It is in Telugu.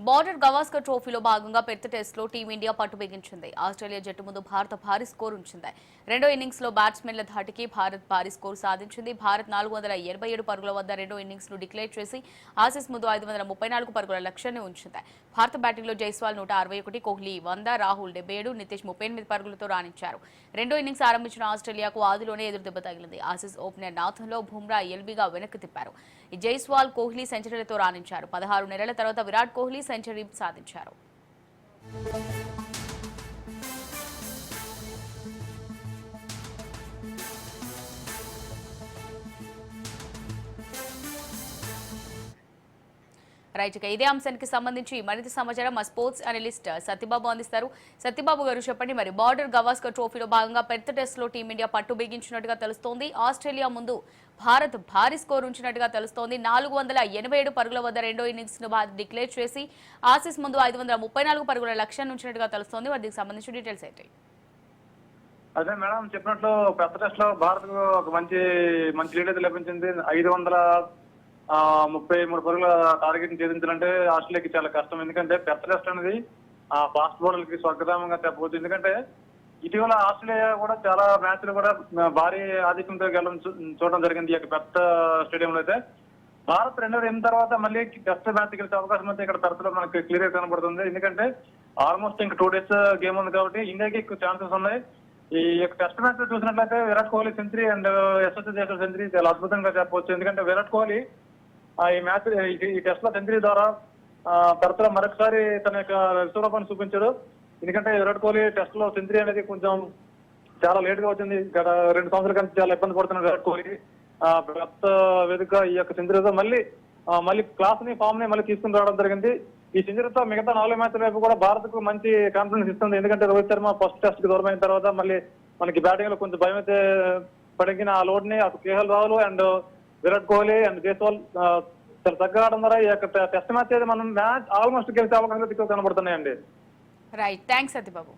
బార్డర్ గవాస్కర్ ట్రోఫీలో భాగంగా పెర్త్ టెస్ట్ లో టీమిండియా పట్టు బిగించింది. ఆస్ట్రేలియా జట్టు ముందు భారత భారీ స్కోర్ ఉంచింది. రెండో ఇన్నింగ్స్ లో బ్యాట్స్మెన్ల ధాటికి భారత్ భారీ స్కోర్ సాధించింది. భారత్ 487 పరుగుల వద్ద రెండో ఇన్నింగ్స్ ను డిక్లేర్ చేసి ఆసీస్ ముందు 534 పరుగుల లక్ష్యాన్ని ఉంచింది. భారత బ్యాటింగ్ లో జైస్వాల్ 161, కోహ్లీ 100, రాహుల్ 77, నితీష్ 38 పరుగులతో రాణించారు. రెండో ఇన్నింగ్స్ ఆరంభించిన ఆస్ట్రేలియాకు ఆదిలోనే ఎదురుదెబ్బ తగిలింది. ఆసీస్ ఓపెనర్ నాథన్లో బుమ్రా ఎల్బీగా వెనక్కి తిప్పారు. జైస్వాల్, కోహ్లీ సెంచరీలతో రాణించారు. 16 నెలల తర్వాత విరాట్ కోహ్లీ సెంచరీ సాధించారు. రైట్, ఇదే అంశానికి సంబంధించి మరింత సమాచారం మా స్పోర్ట్స్ అనలిస్ట్ సత్యబాబు అందిస్తారు. సత్యబాబు గారు చెప్పండి, మరి బార్డర్ గవాస్కర్ ట్రోఫీలో భాగంగా పెర్త్ టెస్ట్ లో టీమిండియా పట్టు బిగించినట్టుగా తెలుస్తోంది. ఆస్ట్రేలియా ముందు భారత్ భారీ స్కోర్ ఉంచినట్టుగా తెలుస్తోంది. 487 పరుగుల వద్ద రెండో ఇన్నింగ్స్ ను డిక్లేర్ చేసి ఆసీస్ ముందు 534 పరుగుల లక్ష్యాన్ని ఉంచినట్టుగా తెలుస్తోంది. వాటికి సంబంధించి డీటెయిల్స్ ఏంటి? అదే మేడం చెప్పినట్లు పెద్ద టెస్ట్ లో భారత్ కు ఒక మంచి లీడ్ అయితే లభించింది. 533 పరుగుల టార్గెట్ ని ఛేదించాలంటే ఆస్ట్రేలియాకి చాలా కష్టం. ఎందుకంటే పెద్ద టెస్ట్ అనేది ఫాస్ట్ బౌలర్లకి స్వర్గధామంగా చెప్పవచ్చు. ఎందుకంటే ఇటీవల ఆస్ట్రేలియా కూడా చాలా మ్యాచ్లు కూడా భారీ ఆధిక్యంతో గెలవడం చూడడం జరిగింది. ఈ యొక్క పెద్ద స్టేడియంలో అయితే భారత్ 2-8 తర్వాత మళ్ళీ టెస్ట్ మ్యాచ్ గెలిచే అవకాశం అయితే ఇక్కడ పెద్దలో మనకి క్లియర్ గా కనబడుతుంది. ఎందుకంటే ఆల్మోస్ట్ ఇంకా 2 days గేమ్ ఉంది కాబట్టి ఇండియాకి ఎక్కువ ఛాన్సెస్ ఉన్నాయి. ఈ యొక్క టెస్ట్ మ్యాచ్ చూసినట్లయితే Virat Kohli century and Yashasvi Jaiswal century చాలా అద్భుతంగా చెప్పవచ్చు. ఎందుకంటే విరాట్ కోహ్లీ ఈ మ్యాచ్ ఈ టెస్ట్ లో సెంచరీ ద్వారా తరచుగా మరొకసారి తన యొక్క విశ్వరూపాన్ని చూపించాడు. ఎందుకంటే విరాట్ కోహ్లీ టెస్ట్ లో సెంచరీ అనేది కొంచెం చాలా లేట్ గా వచ్చింది. గత 2 సంవత్సరాల కంటే చాలా ఇబ్బంది పడుతున్న విరాట్ కోహ్లీ పెద్ద వేదిక ఈ యొక్క సెంచరీతో మళ్ళీ క్లాస్ ని ఫామ్ ని మళ్ళీ తీసుకుని రావడం జరిగింది. ఈ సెంచరీతో మిగతా 4 మ్యాచ్ల వైపు కూడా భారత్ కు మంచి కాన్ఫిడెన్స్ ఇస్తుంది. ఎందుకంటే రోహిత్ శర్మ ఫస్ట్ టెస్ట్ కి దూరం అయిన తర్వాత మళ్ళీ మనకి బ్యాటింగ్ లో కొంచెం భయం అయితే పడిన ఆ లోడ్ ని KL Rahul and Virat Kohli and Jaiswal చాలా తగ్గ ఆడడం ద్వారా ఈ యొక్క టెస్ట్ మ్యాచ్ అయితే మనం మ్యాచ్ ఆల్మోస్ట్ గెలిచే అవకాశాలు ఎక్కువ కనబడుతున్నాయండి. Right, thanks Satyababu.